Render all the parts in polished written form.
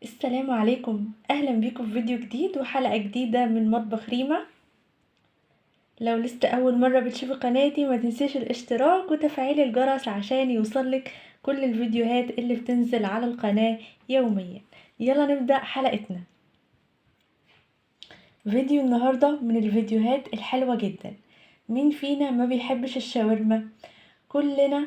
السلام عليكم، اهلا بيكم في فيديو جديد وحلقة جديدة من مطبخ ريما. لو لسه اول مرة بتشوفي قناتي ما تنسيش الاشتراك وتفعيل الجرس عشان يوصلك كل الفيديوهات اللي بتنزل على القناة يوميا. يلا نبدأ حلقتنا. فيديو النهاردة من الفيديوهات الحلوة جدا. مين فينا ما بيحبش الشاورما؟ كلنا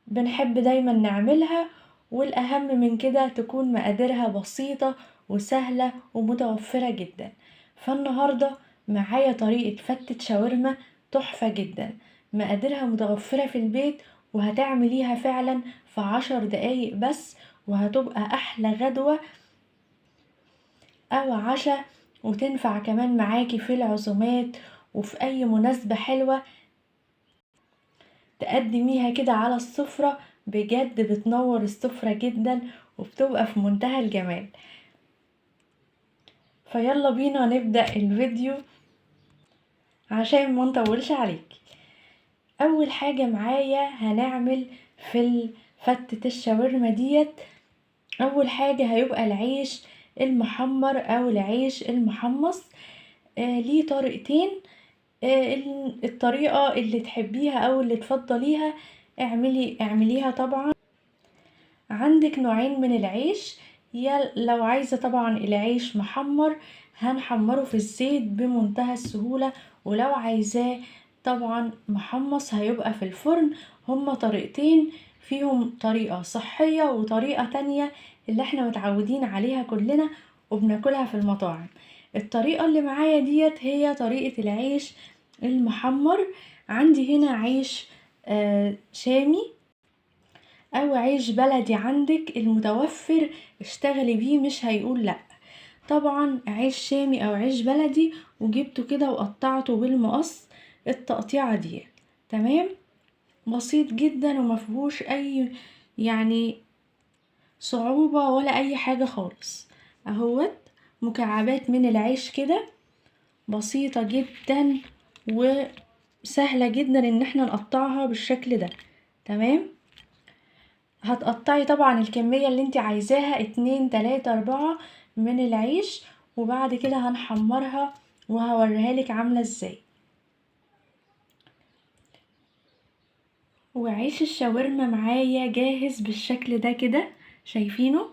بنحب دايما نعملها، والأهم من كده تكون مقاديرها بسيطة وسهلة ومتوفرة جدا. فالنهاردة معايا طريقة فتة شاورما تحفة جدا، مقاديرها متوفرة في البيت وهتعمليها فعلا في 10 دقايق بس، وهتبقى أحلى غدوة أو عشاء، وتنفع كمان معاكي في العزومات وفي أي مناسبة حلوة تقدميها كده على السفرة. بجد بتنور السفرة جدا وبتبقى في منتهى الجمال. فيلا بينا نبدأ الفيديو عشان ما نطولش عليك. اول حاجة معايا هنعمل في فتة الشاورما ديت، اول حاجة هيبقى العيش المحمر او العيش المحمص. ليه طريقتين. الطريقة اللي تحبيها او اللي تفضليها اعمليها طبعا. عندك نوعين من العيش، يا لو عايزة طبعا العيش محمر هنحمره في الزيت بمنتهى السهولة، ولو عايزاه طبعا محمص هيبقى في الفرن. هما طريقتين، فيهم طريقة صحية وطريقة تانية اللي احنا متعودين عليها كلنا وبناكلها في المطاعم. الطريقة اللي معايا ديت هي طريقة العيش المحمر. عندي هنا عيش شامي او عيش بلدي، عندك المتوفر اشتغلي بيه مش هيقول لا. طبعا عيش شامي او عيش بلدي وجبته كده وقطعته بالمقص التقطيعة دي. تمام، بسيط جدا ومفيهوش اي صعوبة ولا اي حاجة خالص. اهوت مكعبات من العيش كده بسيطة جدا وسهلة جدا ان احنا نقطعها بالشكل ده. تمام، هتقطعي طبعا الكمية اللي انت عايزاها 2 3 4 من العيش، وبعد كده هنحمرها وهوريها لك عاملة ازاي. وعيش الشاورما معايا جاهز بالشكل ده كده، شايفينه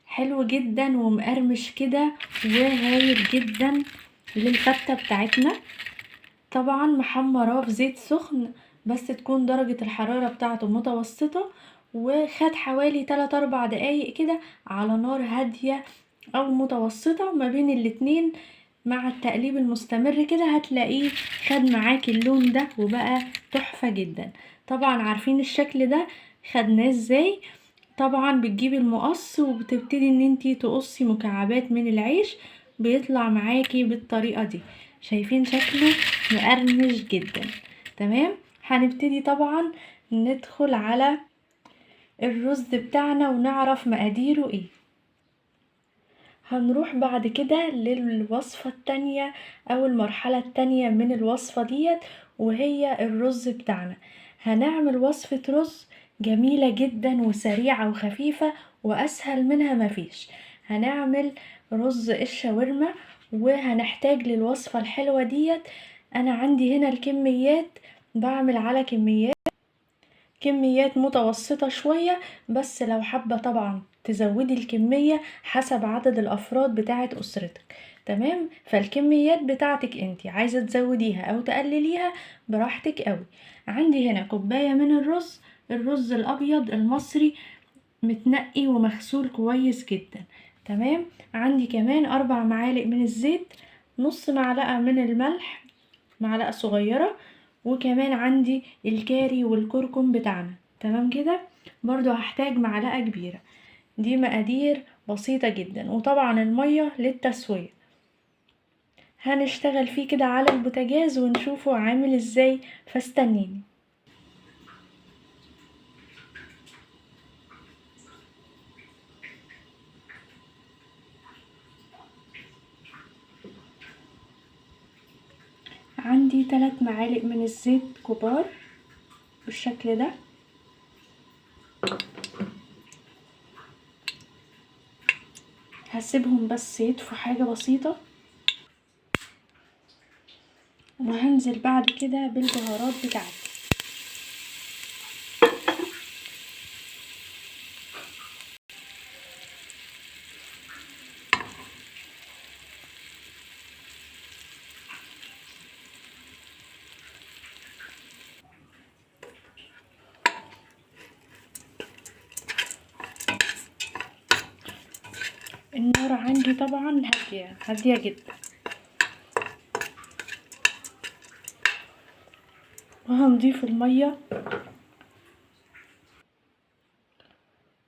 حلو جدا ومقرمش كده وهايل جدا للفتة بتاعتنا. طبعا محمراه في زيت سخن بس تكون درجة الحرارة بتاعته متوسطة، وخد حوالي 3 4 دقايق كده على نار هادية او متوسطة ما بين الاتنين. مع التقليب المستمر كده هتلاقيه خد معاكي اللون ده وبقى تحفة جدا. طبعا عارفين الشكل ده خدناه ازاي. طبعا بتجيبي المقص وبتبتدي ان انتي تقصي مكعبات من العيش، بيطلع معاكي بالطريقة دي. شايفين شكله مقرمش جدا. تمام، هنبتدي طبعا ندخل على الرز بتاعنا ونعرف مقاديره ايه. هنروح بعد كده للوصفة التانية او المرحلة التانية من الوصفة ديت، وهي الرز بتاعنا. هنعمل وصفة رز جميلة جدا وسريعة وخفيفة واسهل منها مفيش. هنعمل رز الشاورما وهنحتاج للوصفة الحلوة ديت. انا عندي هنا الكميات، بعمل على كميات متوسطة شوية، بس لو حابة طبعا تزودي الكمية حسب عدد الأفراد بتاعة أسرتك. تمام، فالكميات بتاعتك انتي عايزة تزوديها أو تقلليها براحتك قوي. عندي هنا كوباية من الرز الأبيض المصري متنقي ومغسول كويس جدا. تمام، عندي كمان 4 معالق من الزيت، نص معلقة من الملح، معلقة صغيرة، وكمان عندي الكاري والكركم بتاعنا. تمام كده، برضو هحتاج معلقة كبيرة. دي مقادير بسيطة جدا، وطبعا المية للتسوية. هنشتغل فيه كده على البوتاجاز ونشوفه عامل ازاي، فاستنيني. عندي 3 معالق من الزيت كبار بالشكل ده. هسيبهم بس يدفوا حاجة بسيطة، وهنزل بعد كده بالبهارات بتاعتي. النار عندي طبعا هادية جدا، وهنضيف المية،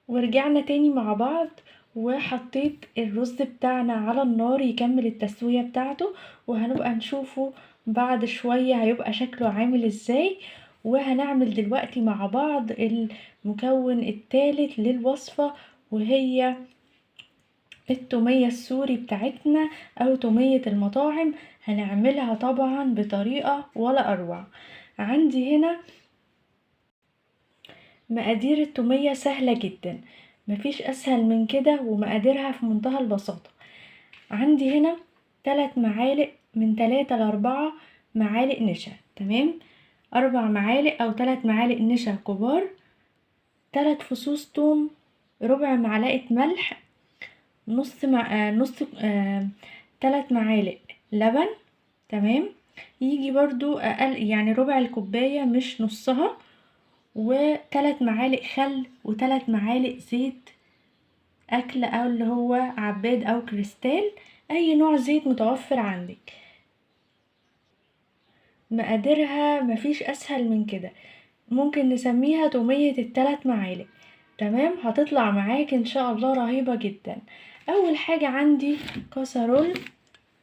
ورجعنا تاني مع بعض، وحطيت الرز بتاعنا على النار يكمل التسوية بتاعته، وهنبقى نشوفه بعد شوية هيبقى شكله عامل ازاي. وهنعمل دلوقتي مع بعض المكون الثالث للوصفة، وهي التومية السوري بتاعتنا او تومية المطاعم. هنعملها طبعا بطريقة ولا اروع. عندي هنا مقادير التومية سهلة جدا، مفيش اسهل من كده، ومقاديرها في منتهى البساطة. عندي هنا 3 معالق، من 3 ل4 معالق نشا، تمام. 4 معالق او 3 معالق نشا كبار، 3 فصوص توم، ربع معلقة ملح، نص 3 معالق لبن، تمام. يجي برضو اقل، يعني ربع الكوباية مش نصها، و3 معالق خل، و3 معالق زيت اكل، او اللي هو عباد او كريستال، اي نوع زيت متوفر عندك. مقاديرها مفيش اسهل من كده، ممكن نسميها تومية ال3 معالق، تمام. هتطلع معاك ان شاء الله رهيبة جدا. اول حاجة عندي كسرول،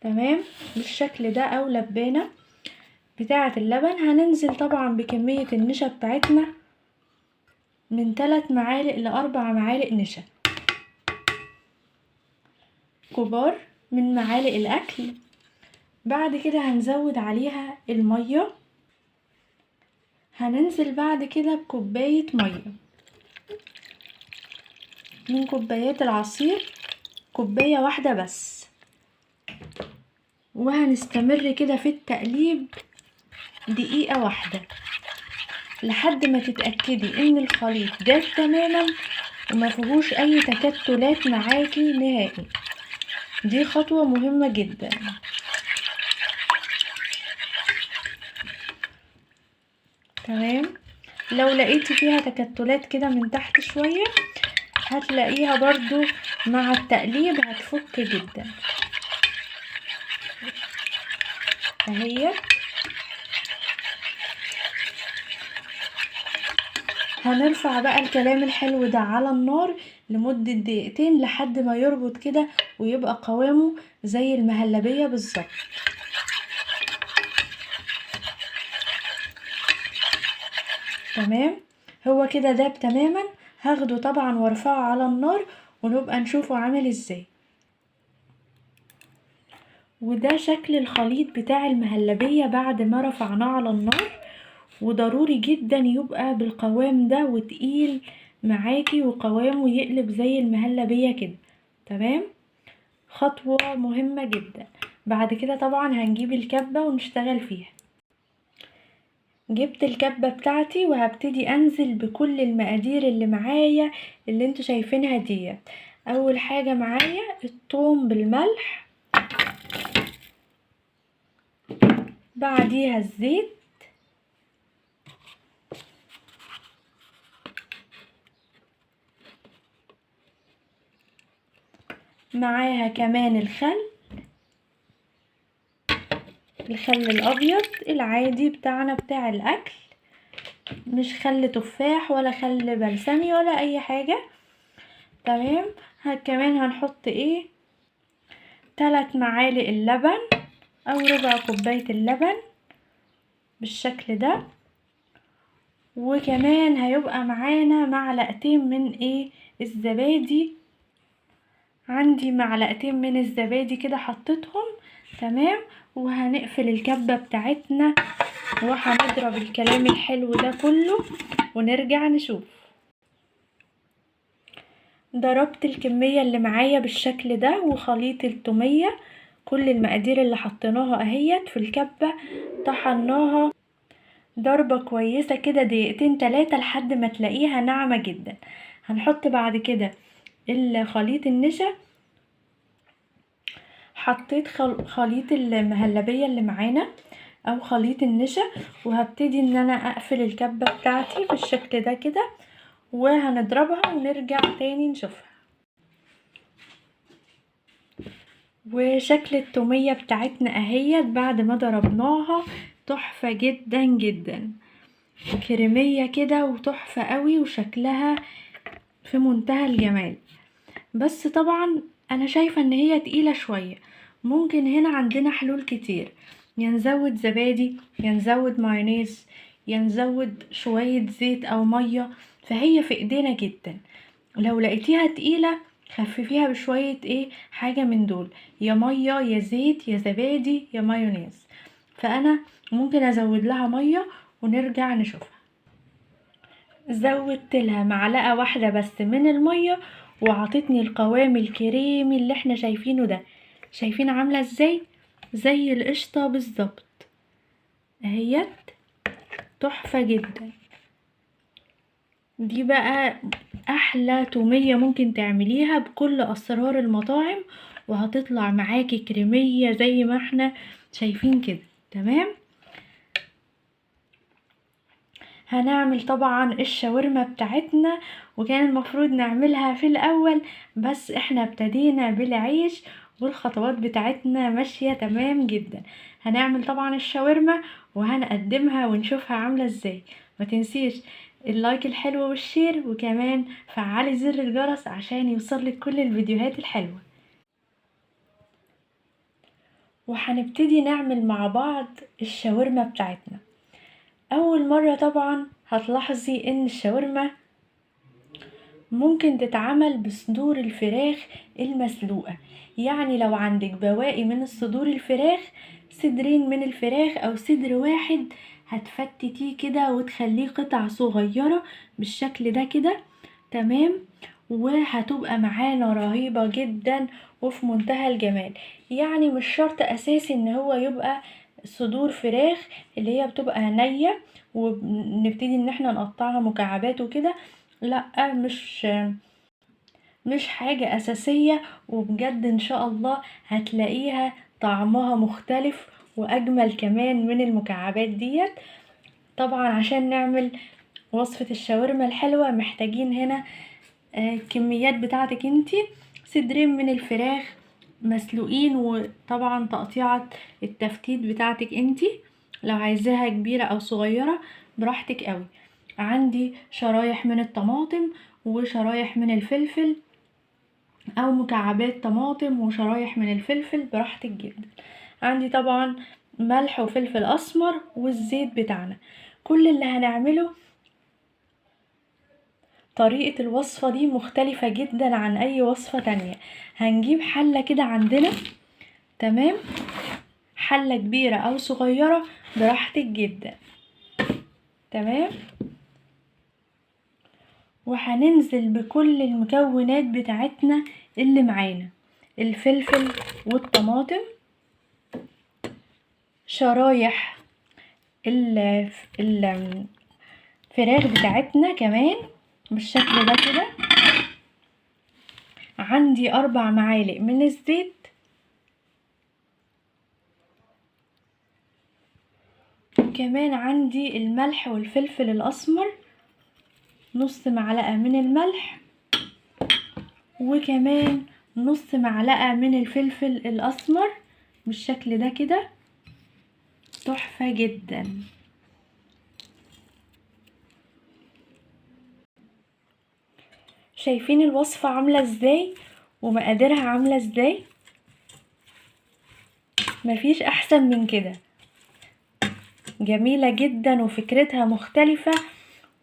تمام، بالشكل ده، او لبانة بتاعة اللبن. هننزل طبعا بكمية النشا بتاعتنا، من 3 معالق ل4 معالق نشا كبار من معالق الاكل. بعد كده هنزود عليها المية، هننزل بعد كده بكوباية مية. من كوبايات العصير كوباية واحدة بس، وهنستمر كده في التقليب دقيقة واحدة لحد ما تتأكدي ان الخليط جاف تماما وما فيهوش اي تكتلات معاكي نهائي. دي خطوة مهمة جدا. تمام. لو لقيتي فيها تكتلات كده من تحت شوية، هتلاقيها برضو مع التقليب هتفك جدا اهي. هنرفع بقى الكلام الحلو ده على النار لمدة دقيقتين لحد ما يربط كده ويبقى قوامه زي المهلبية بالظبط. تمام، هو كده داب تماما. هاخده طبعا وارفعه على النار ونبقى نشوفه عامل ازاي. وده شكل الخليط بتاع المهلبية بعد ما رفعناه على النار، وضروري جدا يبقى بالقوام ده وتقيل معاكي، وقوامه يقلب زي المهلبية كده، تمام. خطوة مهمة جدا. بعد كده طبعا هنجيب الكبة ونشتغل فيها. جبت الكبة بتاعتي وهبتدي انزل بكل المقادير اللي معايا اللي انتوا شايفينها دي. اول حاجة معايا الثوم بالملح، بعديها الزيت، معاها كمان الخل الابيض العادي بتاعنا بتاع الاكل، مش خل تفاح ولا خل بلسمي ولا اي حاجة، تمام. كمان هنحط 3 معالق اللبن او ربع كوباية اللبن بالشكل ده. وكمان هيبقى معانا معلقتين من الزبادي. عندي معلقتين من الزبادي كده حطيتهم، تمام. وهنقفل الكبة بتاعتنا وهنضرب الكلام الحلو ده كله ونرجع نشوف. ضربت الكمية اللي معايا بالشكل ده وخليط التومية، كل المقادير اللي حطيناها اهيت في الكبة، طحناها ضربة كويسة كده 2-3 لحد ما تلاقيها ناعمة جدا. هنحط بعد كده الخليط النشا، حطيت خليط المهلبية اللي معانا او خليط النشا، وهبتدي ان انا اقفل الكبة بتاعتي بالشكل ده كده، وهنضربها ونرجع تاني نشوفها. وشكل التومية بتاعتنا اهيت بعد ما ضربناها، تحفة جدا جدا، كريمية كده وتحفة قوي وشكلها في منتهى الجمال. بس طبعا انا شايفة ان هي تقيلة شوية، ممكن هنا عندنا حلول كتير، يا نزود زبادي يا نزود مايونيز يا نزود شوية زيت او مية، فهي في ايدينا جدا. لو لقيتيها تقيلة خففيها بشوية حاجة من دول، يا مية يا زيت يا زبادي يا مايونيز، فانا ممكن ازود لها مية ونرجع نشوفها. زودت لها معلقة واحدة بس من المية، وعطتني القوام الكريمي اللي احنا شايفينه ده. شايفين عاملة ازاي؟ زي القشطة بالظبط اهيت، تحفة جدا. دي بقى احلى تومية ممكن تعمليها بكل اسرار المطاعم، وهتطلع معاكي كريمية زي ما احنا شايفين كده. تمام. هنعمل طبعا الشاورما بتاعتنا، وكان المفروض نعملها في الاول بس احنا ابتدينا بالعيش، والخطوات بتاعتنا ماشية تمام جدا. هنعمل طبعا الشاورما وهنقدمها ونشوفها عاملة ازاي. ما تنسيش اللايك الحلو والشير، وكمان فعلي زر الجرس عشان يوصلك كل الفيديوهات الحلوة. وهنبتدي نعمل مع بعض الشاورما بتاعتنا. اول مرة طبعا هتلاحظي ان الشاورما ممكن تتعمل بصدور الفراخ المسلوقة، يعني لو عندك بواقي من الصدور الفراخ، صدرين من الفراخ او صدر واحد، هتفتتيه كده وتخليه قطع صغيرة بالشكل ده كده. تمام. وهتبقى معانا رهيبة جدا وفي منتهى الجمال. يعني مش شرط اساسي ان هو يبقى صدور فراخ اللي هي بتبقى نية ونبتدي ان احنا نقطعها مكعبات وكده، لا مش حاجة اساسية، وبجد ان شاء الله هتلاقيها طعمها مختلف واجمل كمان من المكعبات ديت. طبعا عشان نعمل وصفة الشاورما الحلوة محتاجين هنا الكميات بتاعتك انتي، صدرين من الفراخ مسلوقين، وطبعا تقطيعة التفتيت بتاعتك انتي، لو عايزاها كبيرة او صغيرة براحتك قوي. عندي شرايح من الطماطم وشرايح من الفلفل، او مكعبات طماطم وشرايح من الفلفل براحتك جدا. عندي طبعا ملح وفلفل اسمر والزيت بتاعنا. كل اللي هنعمله، طريقة الوصفة دي مختلفة جدا عن اي وصفة تانية. هنجيب حلة كده عندنا، تمام، حلة كبيرة او صغيرة براحتك جدا. تمام. وهننزل بكل المكونات بتاعتنا اللي معانا، الفلفل والطماطم، شرايح الفراخ بتاعتنا كمان بالشكل ده كده. عندي 4 معالق من الزيت، وكمان عندي الملح والفلفل الاسمر، نص معلقة من الملح، وكمان نص معلقة من الفلفل الاسمر بالشكل ده كده، تحفة جدا. شايفين الوصفة عاملة ازاي ومقاديرها عاملة ازاي؟ مفيش احسن من كده، جميلة جدا وفكرتها مختلفة،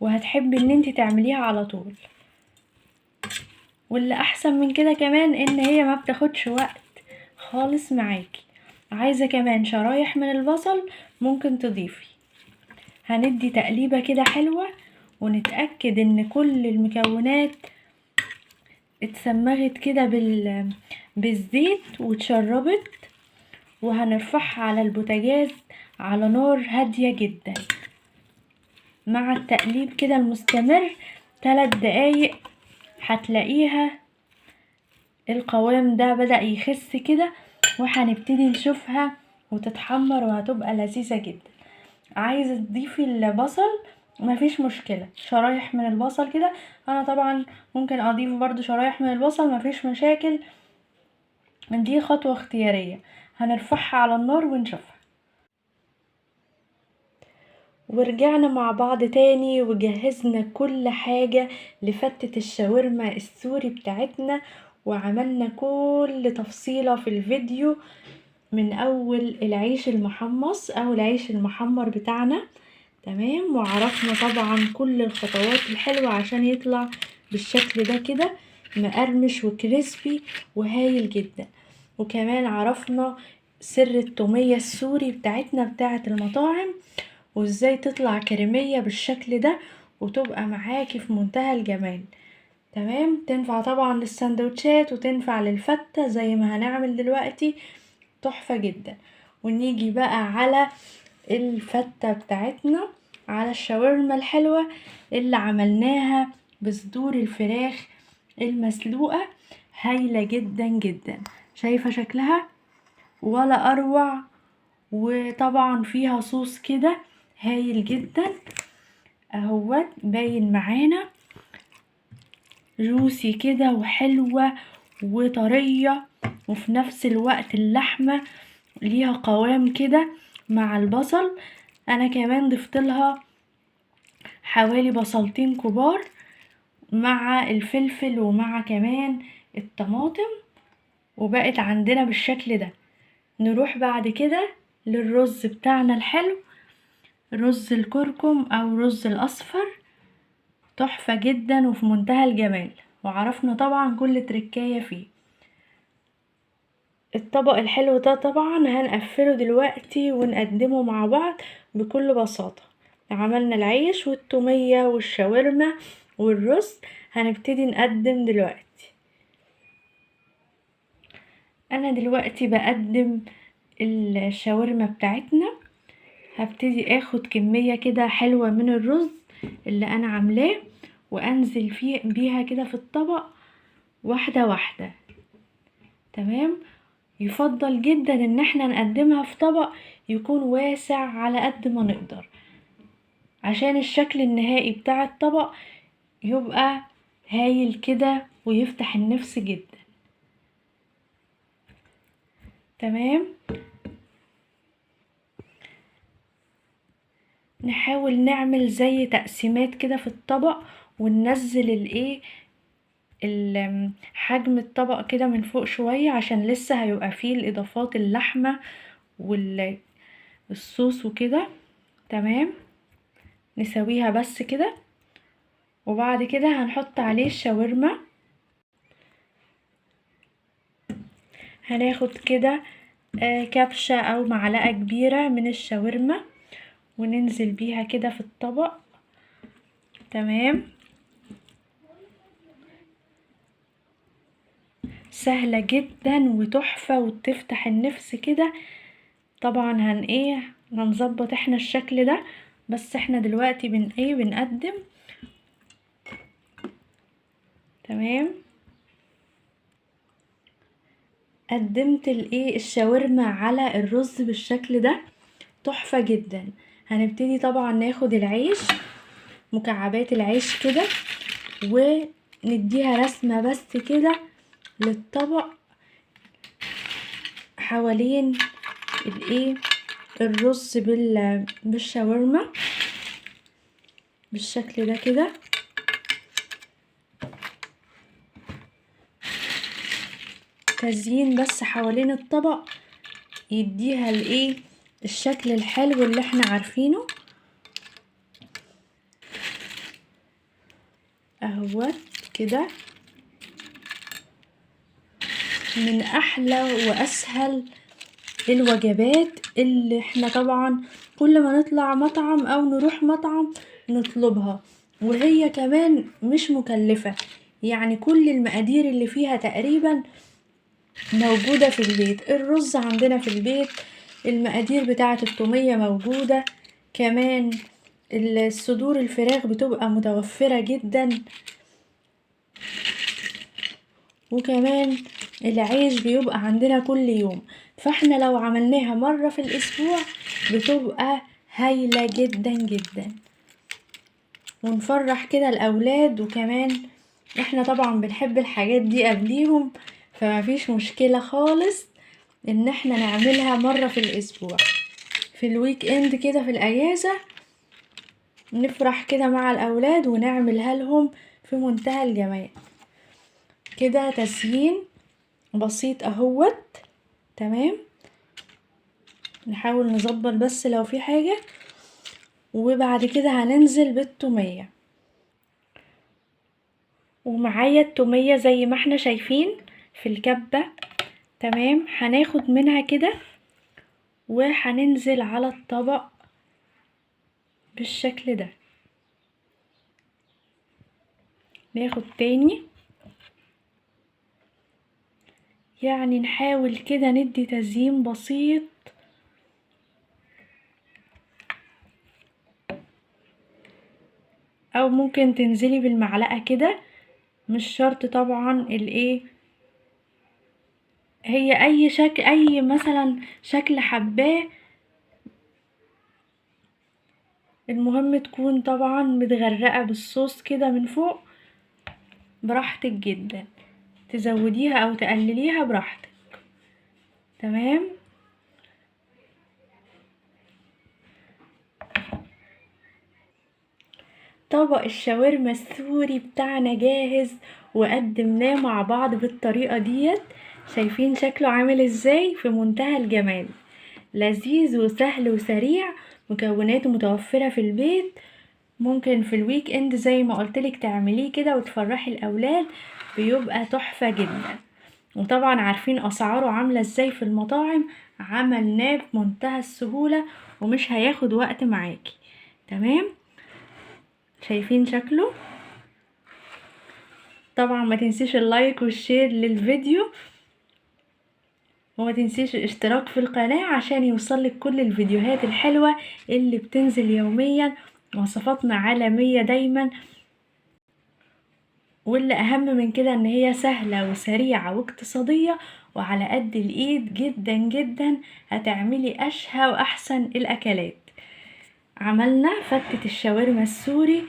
وهتحبي ان انتي تعمليها على طول. واللي احسن من كده كمان ان هي ما بتاخدش وقت خالص معاكي. عايزة كمان شرايح من البصل ممكن تضيفي. هندي تقليبة كده حلوة ونتأكد ان كل المكونات اتسمغت كده بالزيت واتشربت، وهنرفعها على البوتاجاز على نار هادية جدا مع التقليب كده المستمر 3 دقايق. هتلاقيها القوام ده بدأ يخس كده، وهنبتدي نشوفها وتتحمر وهتبقى لذيذة جدا. عايزة تضيفي البصل مفيش مشكلة، شرايح من البصل كده، انا طبعا ممكن اضيف برضو شرايح من البصل مفيش مشاكل، دي خطوة اختيارية. هنرفعها على النار ونشوفها. ورجعنا مع بعض تاني وجهزنا كل حاجة لفتة الشاورما السوري بتاعتنا، وعملنا كل تفصيلة في الفيديو من اول العيش المحمص او العيش المحمر بتاعنا. تمام، وعرفنا طبعا كل الخطوات الحلوة عشان يطلع بالشكل ده كده مقرمش وكريسبي وهايل جدا. وكمان عرفنا سر التومية السوري بتاعتنا بتاعت المطاعم، وازاي تطلع كريمية بالشكل ده وتبقى معاكي في منتهى الجمال. تمام، تنفع طبعا للسندوتشات وتنفع للفتة زي ما هنعمل دلوقتي، تحفة جدا. ونيجي بقى على الفتة بتاعتنا، على الشاورما الحلوة اللي عملناها بصدور الفراخ المسلوقة، هايلة جدا جدا. شايفة شكلها ولا اروع، وطبعا فيها صوص كده هايل جدا اهوت باين معانا، جوسي كده وحلوة وطرية، وفي نفس الوقت اللحمة ليها قوام كده مع البصل. انا كمان ضفت لها حوالي بصلتين كبار مع الفلفل ومع كمان الطماطم، وبقت عندنا بالشكل ده. نروح بعد كده للرز بتاعنا الحلو، رز الكركم او رز الاصفر، تحفة جدا وفي منتهى الجمال. وعرفنا طبعا كل تركاية فيه. الطبق الحلو ده طبعا هنقفله دلوقتي ونقدمه مع بعض بكل بساطة. عملنا العيش والتومية والشاورما والرز، هنبتدي نقدم دلوقتي. انا دلوقتي بقدم الشاورما بتاعتنا. هبتدي اخد كمية كده حلوة من الرز اللي انا عاملاه، وانزل فيه بيها كده في الطبق واحدة واحدة. تمام، يفضل جدا ان احنا نقدمها في طبق يكون واسع على قد ما نقدر، عشان الشكل النهائي بتاع الطبق يبقى هايل كده ويفتح النفس جدا. تمام، نحاول نعمل زي تقسيمات كده في الطبق، وننزل حجم الطبق كده من فوق شوية، عشان لسه هيبقى فيه الاضافات اللحمة والصوص وكده. تمام، نسويها بس كده، وبعد كده هنحط عليه الشاورما. هناخد كده كبشة او معلقة كبيرة من الشاورما وننزل بيها كده في الطبق. تمام، سهلة جدا وتحفة وتفتح النفس كده. طبعا هنظبط احنا الشكل ده، بس احنا دلوقتي بنقدم. تمام، قدمت الشاورما على الرز بالشكل ده، تحفة جدا. هنبتدي طبعا ناخد العيش، مكعبات العيش كده، ونديها رسمة بس كده للطبق حوالين الرز بالشاورما بالشكل ده كده. تزيين بس حوالين الطبق يديها الشكل الحلو اللي احنا عارفينه اهوت كده. من احلى واسهل الوجبات اللي احنا طبعا كل ما نطلع مطعم او نروح مطعم نطلبها، وهي كمان مش مكلفة. يعني كل المقادير اللي فيها تقريبا موجودة في البيت. الرز عندنا في البيت، المقادير بتاعة التومية موجودة، كمان الصدور الفراخ بتبقى متوفرة جدا، وكمان العيش بيبقى عندنا كل يوم. فاحنا لو عملناها مرة في الاسبوع بتبقى هايلة جدا جدا، ونفرح كده الاولاد. وكمان احنا طبعا بنحب الحاجات دي قبليهم، فما فيش مشكلة خالص ان احنا نعملها مرة في الاسبوع، في الويك اند كده في الاجازة نفرح كده مع الاولاد ونعملها لهم في منتهى الجمال. كده تزيين بسيط اهوت. تمام، نحاول نظبط بس لو في حاجة، وبعد كده هننزل بالتومية. ومعايا التومية زي ما احنا شايفين في الكبة. تمام، هناخد منها كده وهننزل على الطبق بالشكل ده. ناخد تاني، يعني نحاول كده ندي تزيين بسيط، او ممكن تنزلي بالمعلقة كده، مش شرط طبعا الايه، هي اي شكل، اي مثلا شكل حباه، المهم تكون طبعا متغرقة بالصوص كده من فوق. براحتك جدا، تزوديها او تقلليها براحتك. تمام، طبق الشاورما السوري بتاعنا جاهز، وقدمناه مع بعض بالطريقة ديت. شايفين شكله عامل ازاي؟ في منتهى الجمال، لذيذ وسهل وسريع، مكوناته متوفرة في البيت. ممكن في الويك اند زي ما قلتلك تعمليه كده وتفرحي الاولاد، بيبقى تحفة جدا. وطبعا عارفين اسعاره عاملة ازاي في المطاعم، عملناه بمنتهى السهولة ومش هياخد وقت معاكي. تمام، شايفين شكله؟ طبعا ما تنسيش اللايك والشير للفيديو، وما تنسيش الاشتراك في القناة عشان يوصلك كل الفيديوهات الحلوة اللي بتنزل يوميا. وصفاتنا عالمية دايما، واللي اهم من كده ان هي سهلة وسريعة واقتصادية وعلى قد الايد جدا جدا. هتعملي اشهى واحسن الاكلات. عملنا فتة الشاورما السوري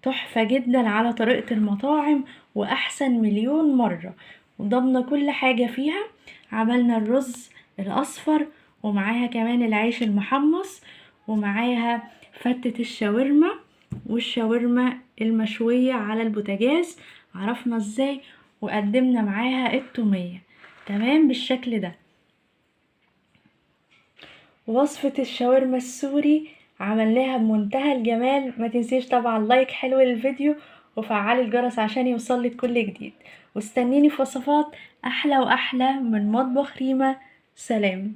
تحفة جدا على طريقة المطاعم، واحسن مليون مرة، وضمنا كل حاجة فيها. عملنا الرز الاصفر، ومعاها كمان العيش المحمص، ومعاها فتة الشاورما والشاورما المشوية على البوتاجاز. عرفنا ازاي، وقدمنا معاها التومية. تمام، بالشكل ده وصفة الشاورما السوري عملناها بمنتهى الجمال. ما تنسيش طبعا لايك حلو للفيديو، وفعلي الجرس عشان يوصلك كل جديد، واستنيني في وصفات احلى واحلى من مطبخ ريما. سلام.